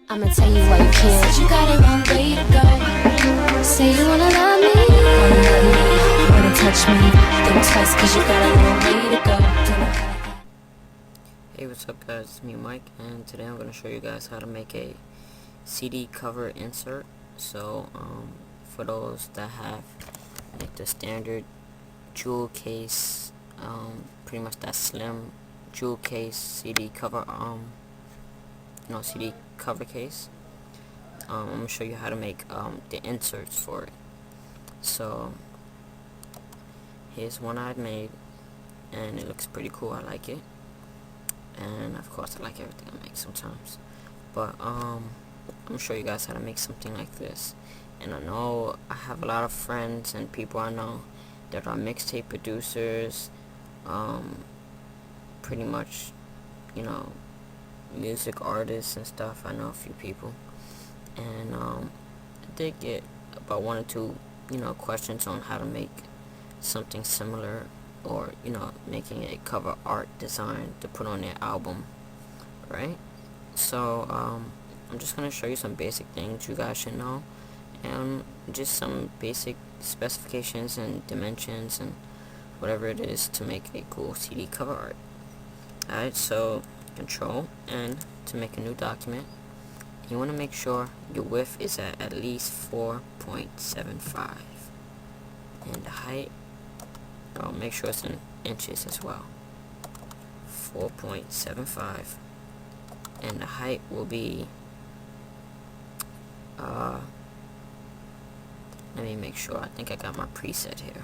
I'ma tell you why you can't. Said you got a long way to go. Say you wanna love me, Wanna touch me? think twice cause you got a long way to go. Hey, what's up guys, it's me Mike, and today I'm going to show you guys how to make a CD cover insert. So for those that have like the standard jewel case, pretty much that slim jewel case CD cover, CD cover case, I'm going to show you how to make the inserts for it. So here's one I've made, and it looks pretty cool. I like it. And of course I like everything I make sometimes, but I'm gonna show you guys how to make something like this. And I know I have a lot of friends and people I know that are mixtape producers, pretty much, music artists and stuff. I know a few people, and I did get about one or two questions on how to make something similar, or making a cover art design to put on their album, right? So I'm just gonna show you some basic things you guys should know, and just some basic specifications and dimensions and whatever it is to make a cool CD cover art. Alright, so Control N to make a new document. You want to make sure your width is at least 4.75, and the height, make sure it's in inches as well. 4.75, and the height will be let me make sure. I think I got my preset here.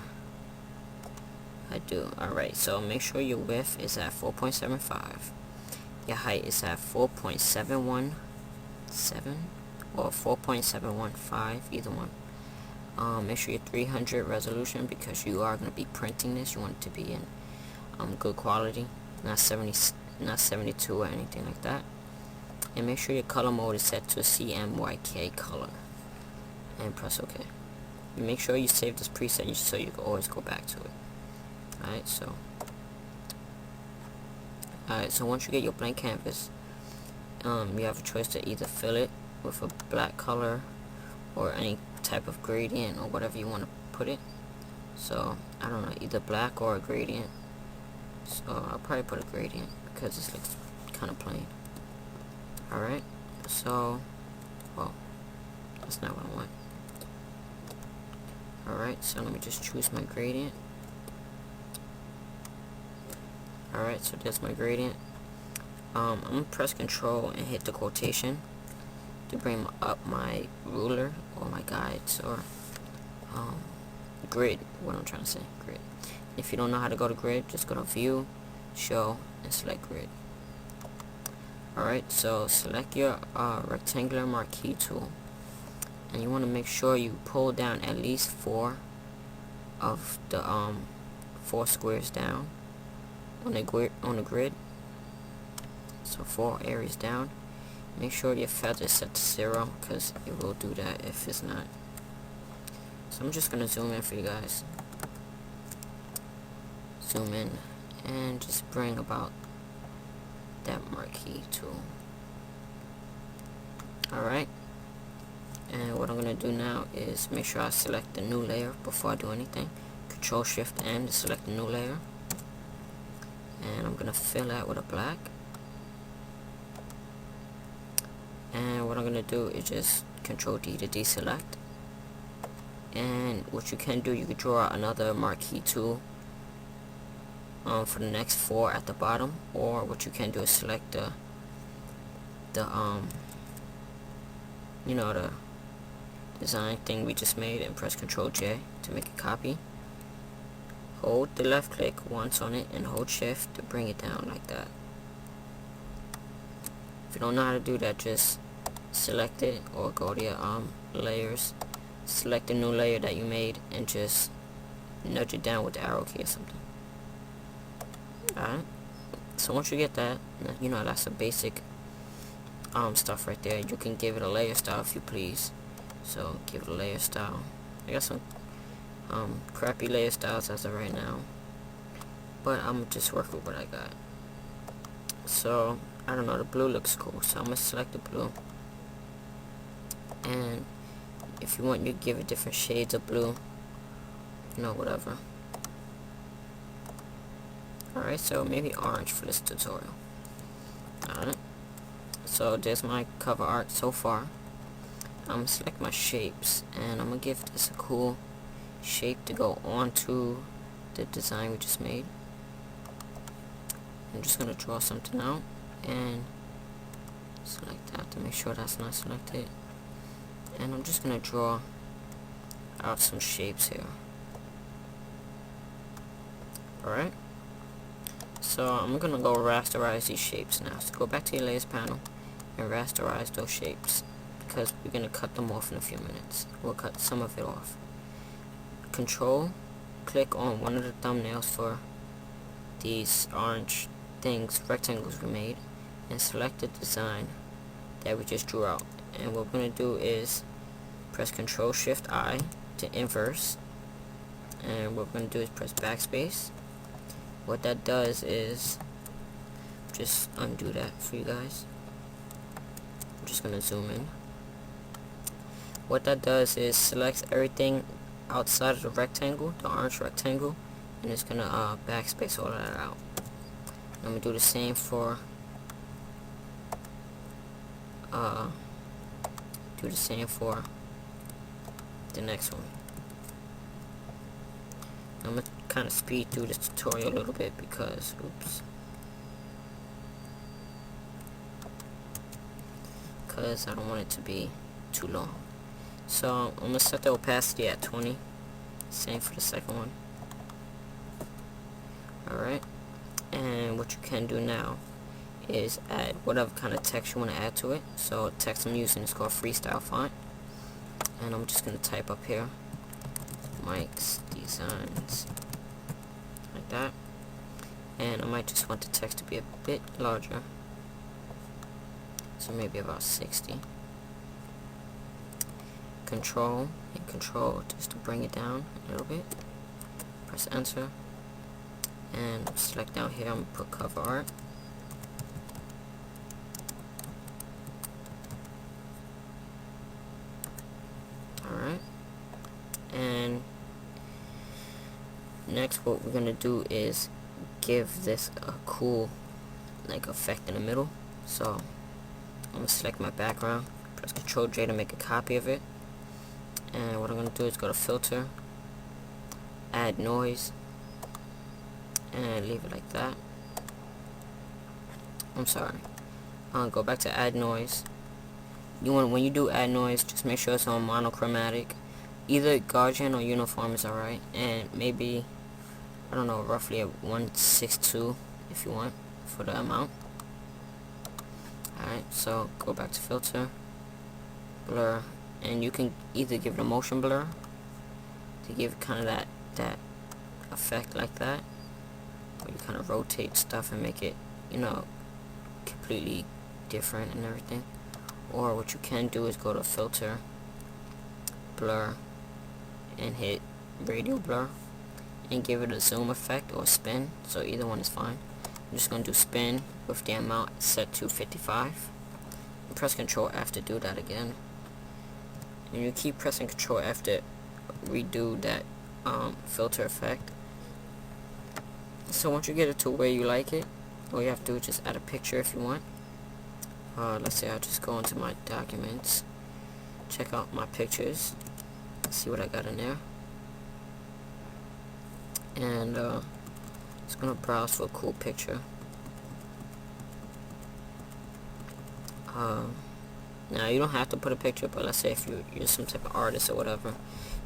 I do. Alright, so make sure your width is at 4.75, your height is at 4.717 or 4.715, either one. Make sure you're 300 resolution, because you are going to be printing this. You want it to be in good quality, not 72 or anything like that. And make sure your color mode is set to CMYK color, and press OK. And make sure you save this preset so you can always go back to it. Alright, so once you get your blank canvas, you have a choice to either fill it with a black color or any type of gradient or whatever you want to put it. So I don't know, either black or a gradient. So I'll probably put a gradient because this looks kind of plain. Alright, so well, that's not what I want. Alright, so let me just choose my gradient. Alright, so there's my gradient. I'm gonna press Control and hit the quotation to bring up my ruler or my guides, or grid, what I'm trying to say, grid. If you don't know how to go to grid, just go to View, Show, and select Grid. Alright, so select your rectangular marquee tool, and you want to make sure you pull down at least 4 of the 4 squares down on the grid. So 4 areas down. Make sure your feather is set to 0, because it will do that if it's not. So I'm just gonna zoom in for you guys. Zoom in and just bring about that marquee tool. Alright, and what I'm gonna do now is make sure I select the new layer before I do anything. Control Shift N to select the new layer, and I'm gonna fill that with a black. And what I'm gonna do is just Control D to deselect. And what you can do, you can draw another marquee tool for the next 4 at the bottom, or what you can do is select the design thing we just made, and press Control J to make a copy. Hold the left click once on it and hold Shift to bring it down like that. If you don't know how to do that, just select it, or go to your layers, select the new layer that you made, and just nudge it down with the arrow key or something. Alright, so once you get that, that's a basic stuff right there. You can give it a layer style if you please. So give it a layer style. I got some crappy layer styles as of right now, but I'm just work with what I got. So I don't know, the blue looks cool, so I'm gonna select the blue. and if you want, you give it different shades of blue, you know, whatever. Alright, so maybe orange for this tutorial. Alright, so there's my cover art so far. I'm gonna select my shapes, and I'm gonna give this a cool shape to go onto the design we just made. I'm just gonna draw something out and select that to make sure that's not selected, and I'm just gonna draw out some shapes here. Alright, so I'm gonna go rasterize these shapes now. So go back to your layers panel and rasterize those shapes, because we're gonna cut them off in a few minutes. We'll cut some of it off. Control click on one of the thumbnails for these orange things, rectangles we made, and select the design that we just drew out. And what we're going to do is press Control Shift I to inverse, and what we're going to do is press backspace. What that does is, just undo that for you guys. I'm just going to zoom in. What that does is selects everything outside of the rectangle, the orange rectangle, and it's going to backspace all of that out. I'm going to do the same for the next one. I'm going to kind of speed through this tutorial a little bit because, because I don't want it to be too long. So I'm going to set the opacity at 20. Same for the second one. Alright. And what you can do now is add whatever kind of text you want to add to it. So text I'm using is called Freestyle Font. And I'm just going to type up here Mike's Designs. Like that. And I might just want the text to be a bit larger. So maybe about 60. Control and Control just to bring it down a little bit. Press Enter. And select down here, I'm going to put cover art. Alright. And next what we're going to do is give this a cool like effect in the middle. So I'm going to select my background, press Control J to make a copy of it. And what I'm going to do is go to Filter, Add Noise, and leave it like that. I'm sorry. Go back to Add Noise. When you do add noise, just make sure it's on monochromatic. Either Gaussian or uniform is alright. And maybe, I don't know, roughly a 162 if you want for the amount. Alright, so go back to Filter, Blur, and you can either give it a motion blur to give kind of that effect like that, or you kind of rotate stuff and make it, you know, completely different and everything. Or what you can do is go to Filter, Blur, and hit Radial Blur and give it a zoom effect or spin. So either one is fine. I'm just going to do spin with the amount set to 55. And press Control F to do that again. And you keep pressing Control F to redo that filter effect. So once you get it to where you like it, all you have to do is just add a picture if you want. Let's say I'll just go into my documents, check out my pictures, see what I got in there, and just gonna browse for a cool picture. Now you don't have to put a picture, but let's say if you're some type of artist or whatever, you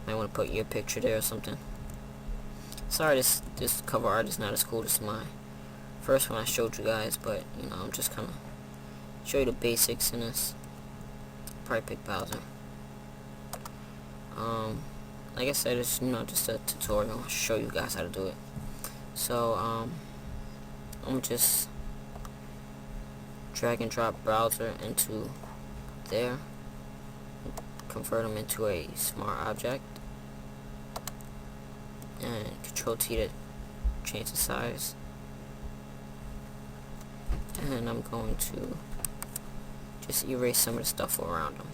might want to put your picture there or something. Sorry, this cover art is not as cool as my first one I showed you guys, but you know, I'm just kind of show you the basics in this. Probably pick Bowser. Like I said, it's, you know, just a tutorial. I'll show you guys how to do it. So I'm gonna just drag and drop browser into there, convert them into a smart object, and Control T to change the size. And I'm going to just erase some of the stuff around them.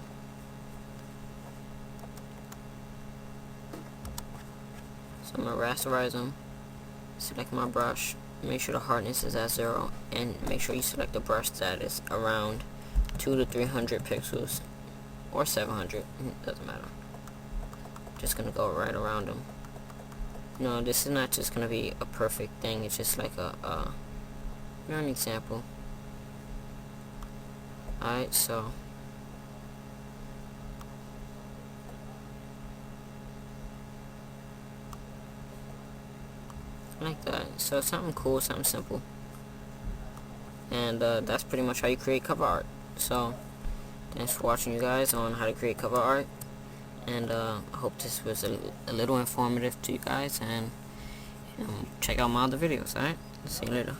So I'm gonna rasterize them. Select my brush. Make sure the hardness is at 0, and make sure you select the brush that is around 200 to 300 pixels, or 700. Doesn't matter. Just gonna go right around them. No, this is not just gonna be a perfect thing. It's just like an example. Alright, so like that. So something cool, something simple. And that's pretty much how you create cover art. So thanks for watching, you guys, on how to create cover art. And I hope this was a little informative to you guys. And check out my other videos. Alright, see you later.